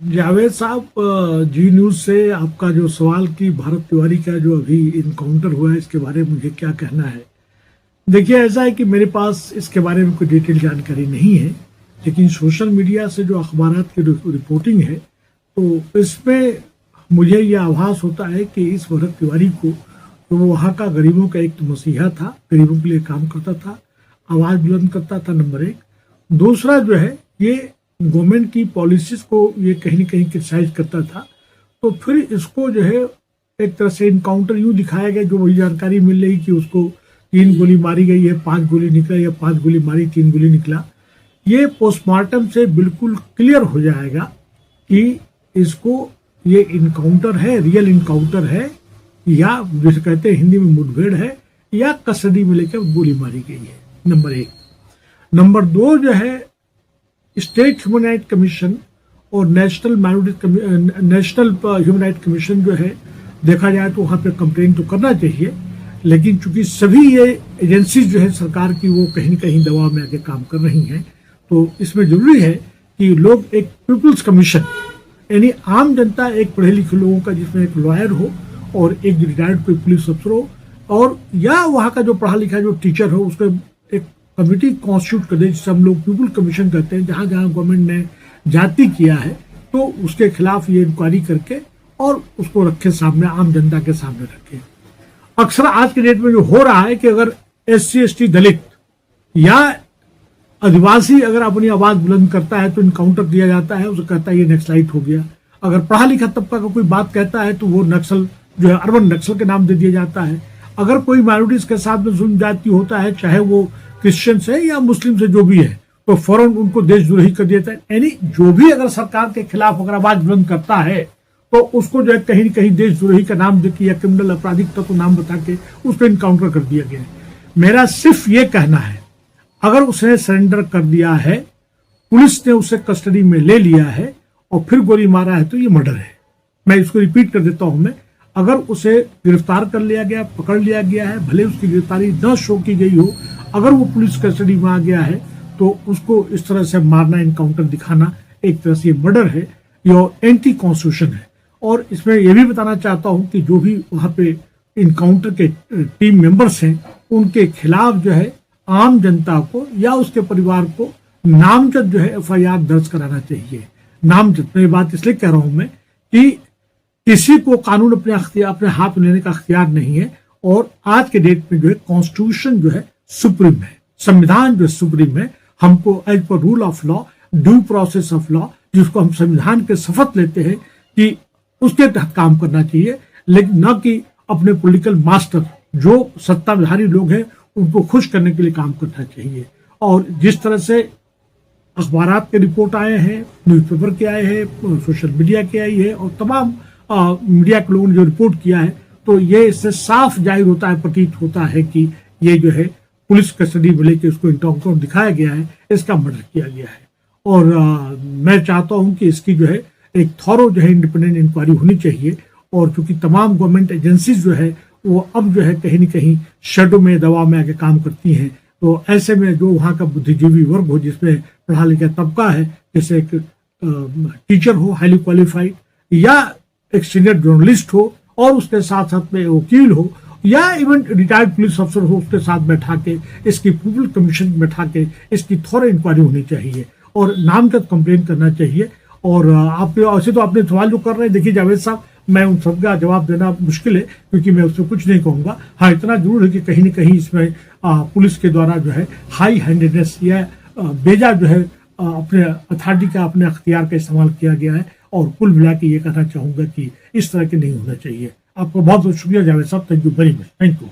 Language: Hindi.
जावेद साहब, जी न्यूज से आपका जो सवाल कि भारत तिवारी का जो अभी इनकाउंटर हुआ है इसके बारे में मुझे क्या कहना है। देखिए, ऐसा है कि मेरे पास इसके बारे में कोई डिटेल जानकारी नहीं है, लेकिन सोशल मीडिया से जो अखबारात की रिपोर्टिंग है तो इसमें मुझे यह आभास होता है कि इस भरत तिवारी को, तो वो वहाँ का गरीबों का एक तो मसीहा था, गरीबों के लिए काम करता था, आवाज बुलंद करता था, नंबर एक। दूसरा जो है, ये गवर्नमेंट की पॉलिसीज को ये कहीं न कहीं क्रिटिसाइज करता था। तो फिर इसको जो है एक तरह से इनकाउंटर यूं दिखाया गया, जो वही जानकारी मिल रही कि उसको 3 गोली मारी गई है, 5 गोली निकला, या 5 गोली मारी 3 गोली निकला। ये पोस्टमार्टम से बिल्कुल क्लियर हो जाएगा कि इसको ये इनकाउंटर है, रियल इनकाउंटर है, या जैसे कहते हैं हिंदी में मुठभेड़ है, या कस्टडी में लेकर गोली मारी गई है, नंबर एक। नंबर दो जो है, स्टेट ह्यूमन राइट कमीशन और नेशनल ह्यूमन राइट कमीशन जो है, देखा जाए तो वहाँ पे कंप्लेन तो करना चाहिए, लेकिन चूंकि सभी ये एजेंसीज जो है सरकार की, वो कहीं न कहीं दबाव में आके काम कर रही हैं, तो इसमें जरूरी है कि लोग एक पीपुल्स कमीशन, यानी आम जनता, एक पढ़े लिखे लोगों का, जिसमें एक लॉयर हो और एक रिटायर्ड कोई पुलिस अफसर हो, और या वहाँ का जो पढ़ा लिखा जो टीचर हो, उसको एक कमिटी कॉन्स्टिट्यूट कर दे, जिसे हम लोग पीपुल कमीशन कहते हैं। जहाँ जहाँ गवर्नमेंट ने जाति किया है तो उसके खिलाफ ये इंक्वायरी करके और उसको रखे सामने, आम जनता के सामने रखे। अक्सर आज के डेट में जो हो रहा है कि अगर SC ST दलित या आदिवासी अगर अपनी आवाज बुलंद करता है तो इनकाउंटर दिया जाता है, उसे कहता है ये नक्सलाइट हो गया। अगर पढ़ा लिखा तबका का कोई बात कहता है तो वो नक्सल जो है अर्बन नक्सल के नाम दे दिया जाता है। अगर कोई माइनॉरिटीज के साथ में जुल्म जाती होता है, चाहे वो क्रिश्चियन है या मुस्लिम से जो भी है, तो फौरन उनको देशद्रोही कर दिया जाता है। यानी जो भी अगर सरकार के खिलाफ अगर आवाज बुलंद करता है तो उसको जो है कहीं न कहीं देशद्रोही का नाम देके या क्रिमिनल आपराधिक तत्व नाम बता के उसको इनकाउंटर कर दिया गया है। मेरा सिर्फ ये कहना है, अगर उसने सरेंडर कर दिया है, पुलिस ने उसे कस्टडी में ले लिया है और फिर गोली मारा है, तो ये मर्डर है। मैं इसको रिपीट कर देता हूं, मैं अगर उसे गिरफ्तार कर लिया गया, पकड़ लिया गया है, भले उसकी गिरफ्तारी न शो की गई हो, अगर वो पुलिस कस्टडी में आ गया है तो उसको इस तरह से मारना, इनकाउंटर दिखाना एक तरह से मर्डर है, ये एंटी कॉन्स्टिट्यूशन है। और इसमें यह भी बताना चाहता हूं कि जो भी वहां पे इनकाउंटर के टीम मेंबर्स हैं, उनके खिलाफ जो है आम जनता को या उसके परिवार को नामजद जो है FIR दर्ज कराना चाहिए। नामजद, मैं ये बात इसलिए कह रहा हूं मैं कि किसी को कानून अपने हाथ में लेने का अख्तियार नहीं है, और आज के डेट में जो है कॉन्स्टिट्यूशन जो है सुप्रीम है, संविधान जो सुप्रीम है। हमको as per rule of law, due process of law, जिसको हम संविधान के शपथ लेते हैं कि उसके तहत काम करना चाहिए, लेकिन न कि अपने पॉलिटिकल मास्टर जो सत्ताधारी लोग हैं उनको खुश करने के लिए काम करना चाहिए। और जिस तरह से अखबारात के रिपोर्ट आए हैं, न्यूज़पेपर के आए हैं, सोशल मीडिया के आई है, और तमाम मीडिया के लोगों ने जो रिपोर्ट किया है, तो ये इससे साफ जाहिर होता है, प्रतीत होता है कि ये जो है पुलिस कस्टडी में लेकर उसको इनकाउंटर दिखाया गया है, इसका मर्डर किया गया है। और मैं चाहता हूं कि इसकी जो है एक थॉरो जो है इंडिपेंडेंट इंक्वायरी होनी चाहिए। और क्योंकि तमाम गवर्नमेंट एजेंसीज जो है वो अब जो है कहीं न कहीं शेडो में, दबाव में आके काम करती हैं, तो ऐसे में जो वहाँ का बुद्धिजीवी वर्ग हो, जिसमें पढ़ा लिखा तबका है, जैसे एक टीचर हो हाईली क्वालिफाइड, या एक सीनियर जर्नलिस्ट हो, और उसके साथ साथ में वकील हो, या इवन रिटायर्ड पुलिस अफसर हो, उसके साथ बैठा के इसकी पीपुल कमीशन बैठा के इसकी थोड़ा इंक्वायरी होनी चाहिए और नामजद कंप्लेन करना चाहिए। और आप ऐसे तो आपने सवाल जो कर रहे हैं, देखिए जावेद साहब, मैं उन सबका जवाब देना मुश्किल है क्योंकि मैं उसमें कुछ नहीं कहूंगा। हाँ, इतना जरूर है कि कहीं न कहीं इसमें पुलिस के द्वारा जो है हाई हैंडेडनेस या बेजा जो है अपने अथॉरिटी का, अपने अख्तियार का इस्तेमाल किया गया है। और कुल मिला के ये कहना चाहूंगा कि इस तरह के नहीं होना चाहिए। आपको बहुत बहुत शुक्रिया जावेद साहब, thank you very much, thank you.